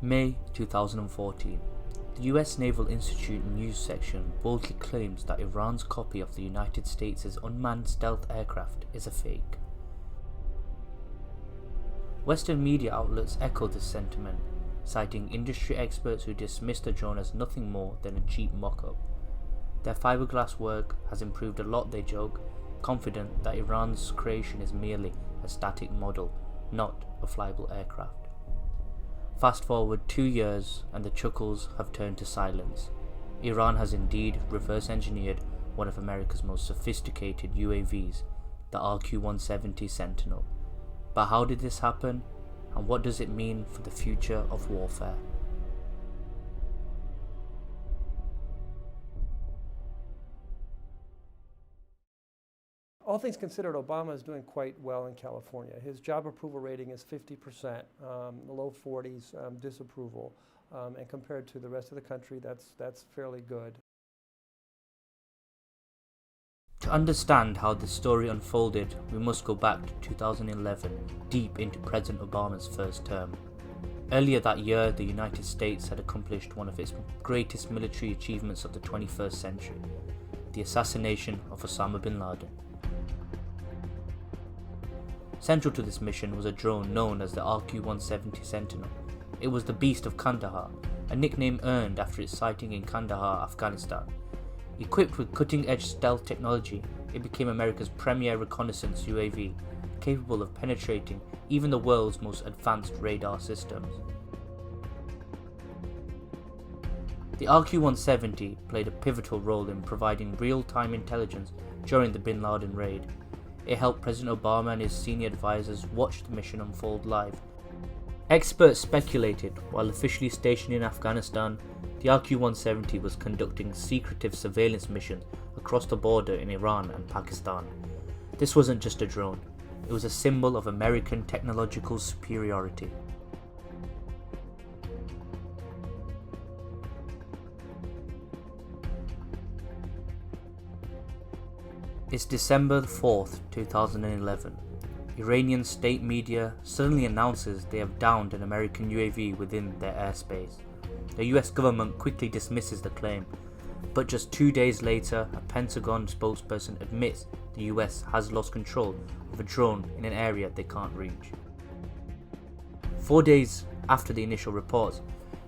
May 2014. The US Naval Institute news section boldly claims that Iran's copy of the United States' unmanned stealth aircraft is a fake. Western media outlets echo this sentiment, citing industry experts who dismiss the drone as nothing more than a cheap mock-up. Their fiberglass work has improved a lot, they joke, confident that Iran's creation is merely a static model, not a flyable aircraft. Fast forward 2 years and the chuckles have turned to silence. Iran has indeed reverse engineered one of America's most sophisticated UAVs, the RQ-170 Sentinel. But how did this happen, and what does it mean for the future of warfare? All things considered, Obama is doing quite well in California. His job approval rating is 50%, the low 40s disapproval, and compared to the rest of the country, that's fairly good. To understand how this story unfolded, we must go back to 2011, deep into President Obama's first term. Earlier that year, the United States had accomplished one of its greatest military achievements of the 21st century, the assassination of Osama bin Laden. Central to this mission was a drone known as the RQ-170 Sentinel. It was the Beast of Kandahar, a nickname earned after its sighting in Kandahar, Afghanistan. Equipped with cutting-edge stealth technology, it became America's premier reconnaissance UAV, capable of penetrating even the world's most advanced radar systems. The RQ-170 played a pivotal role in providing real-time intelligence during the bin Laden raid. It helped President Obama and his senior advisors watch the mission unfold live. Experts speculated, while officially stationed in Afghanistan, the RQ-170 was conducting secretive surveillance missions across the border in Iran and Pakistan. This wasn't just a drone, it was a symbol of American technological superiority. It's December 4th, 2011. Iranian state media suddenly announces they have downed an American UAV within their airspace. The US government quickly dismisses the claim, but just 2 days later, a Pentagon spokesperson admits the US has lost control of a drone in an area they can't reach. 4 days after the initial reports,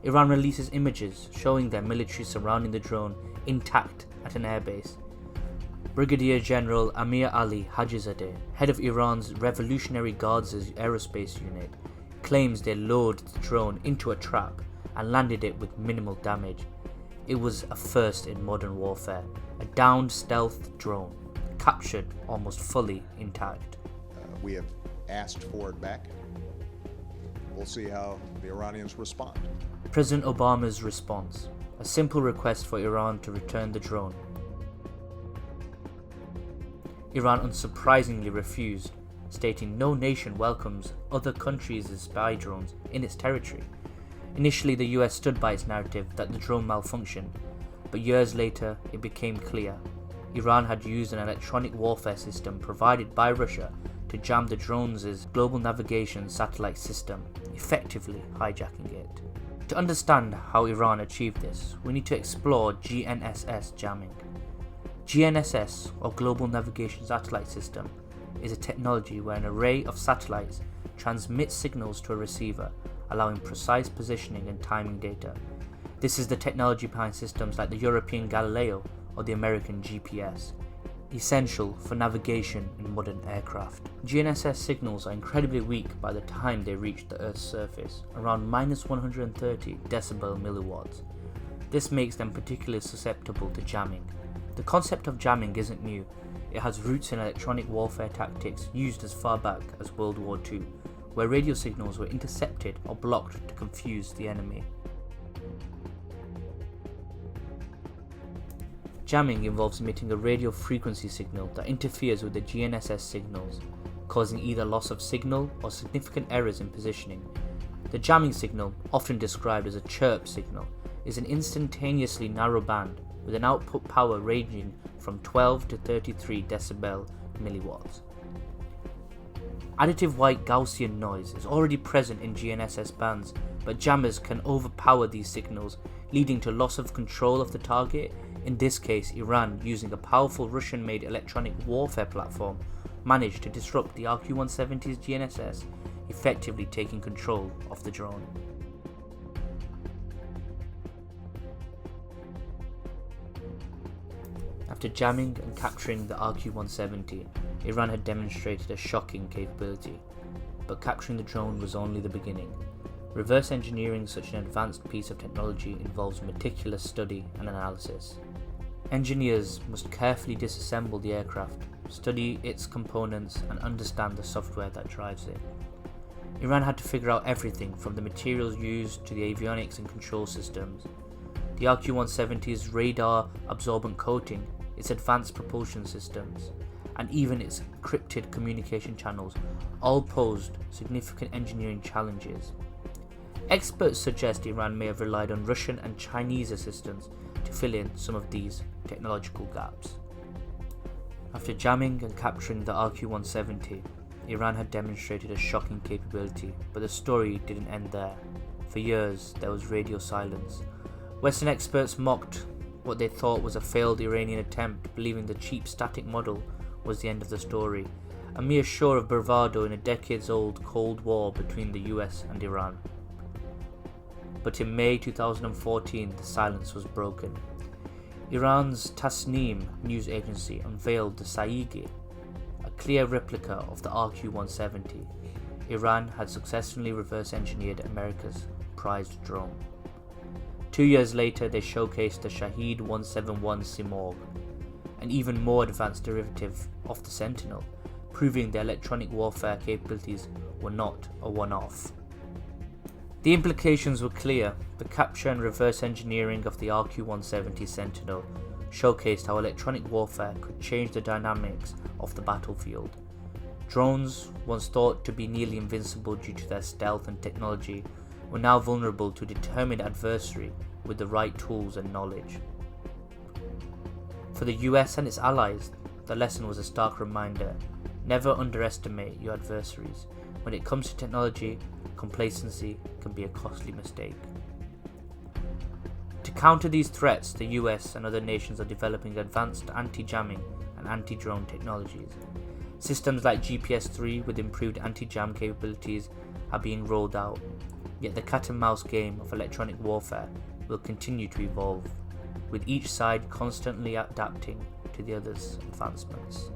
Iran releases images showing their military surrounding the drone intact at an airbase. Brigadier General Amir Ali Hajizadeh, head of Iran's Revolutionary Guards' aerospace unit, claims they lured the drone into a trap and landed it with minimal damage. It was a first in modern warfare, a downed stealth drone, captured almost fully intact. We have asked for it back. We'll see how the Iranians respond. President Obama's response, a simple request for Iran to return the drone. Iran unsurprisingly refused, stating no nation welcomes other countries' spy drones in its territory. Initially, the US stood by its narrative that the drone malfunctioned, but years later it became clear Iran had used an electronic warfare system provided by Russia to jam the drone's global navigation satellite system, effectively hijacking it. To understand how Iran achieved this, we need to explore GNSS jamming. GNSS, or Global Navigation Satellite System, is a technology where an array of satellites transmits signals to a receiver, allowing precise positioning and timing data. This is the technology behind systems like the European Galileo or the American GPS, essential for navigation in modern aircraft. GNSS signals are incredibly weak by the time they reach the Earth's surface, around -130 decibel milliwatts. This makes them particularly susceptible to jamming. The concept of jamming isn't new. It has roots in electronic warfare tactics used as far back as World War II, where radio signals were intercepted or blocked to confuse the enemy. Jamming involves emitting a radio frequency signal that interferes with the GNSS signals, causing either loss of signal or significant errors in positioning. The jamming signal, often described as a chirp signal, is an instantaneously narrow band with an output power ranging from 12 to 33 decibel milliwatts. Additive white Gaussian noise is already present in GNSS bands, but jammers can overpower these signals, leading to loss of control of the target. In this case, Iran, using a powerful Russian-made electronic warfare platform, managed to disrupt the RQ-170's GNSS, effectively taking control of the drone. After jamming and capturing the RQ-170, Iran had demonstrated a shocking capability, but capturing the drone was only the beginning. Reverse engineering such an advanced piece of technology involves meticulous study and analysis. Engineers must carefully disassemble the aircraft, study its components, and understand the software that drives it. Iran had to figure out everything from the materials used to the avionics and control systems. The RQ-170's radar absorbent coating, its advanced propulsion systems, and even its encrypted communication channels all posed significant engineering challenges. Experts suggest Iran may have relied on Russian and Chinese assistance to fill in some of these technological gaps. After jamming and capturing the RQ-170, Iran had demonstrated a shocking capability, but the story didn't end there. For years, there was radio silence. Western experts mocked what they thought was a failed Iranian attempt, believing the cheap static model was the end of the story, a mere show of bravado in a decades-old Cold War between the US and Iran. But in May 2014, the silence was broken. Iran's Tasnim news agency unveiled the Saigi, a clear replica of the RQ-170. Iran had successfully reverse-engineered America's prized drone. 2 years later, they showcased the Shahed 171 Simorgh, an even more advanced derivative of the Sentinel, proving their electronic warfare capabilities were not a one-off. The implications were clear. The capture and reverse engineering of the RQ-170 Sentinel showcased how electronic warfare could change the dynamics of the battlefield. Drones, once thought to be nearly invincible due to their stealth and technology, were now vulnerable to a determined adversary with the right tools and knowledge. For the US and its allies, the lesson was a stark reminder: never underestimate your adversaries. When it comes to technology, complacency can be a costly mistake. To counter these threats, the US and other nations are developing advanced anti-jamming and anti-drone technologies. Systems like GPS-3 with improved anti-jam capabilities are being rolled out, yet the cat-and-mouse game of electronic warfare will continue to evolve, with each side constantly adapting to the other's advancements.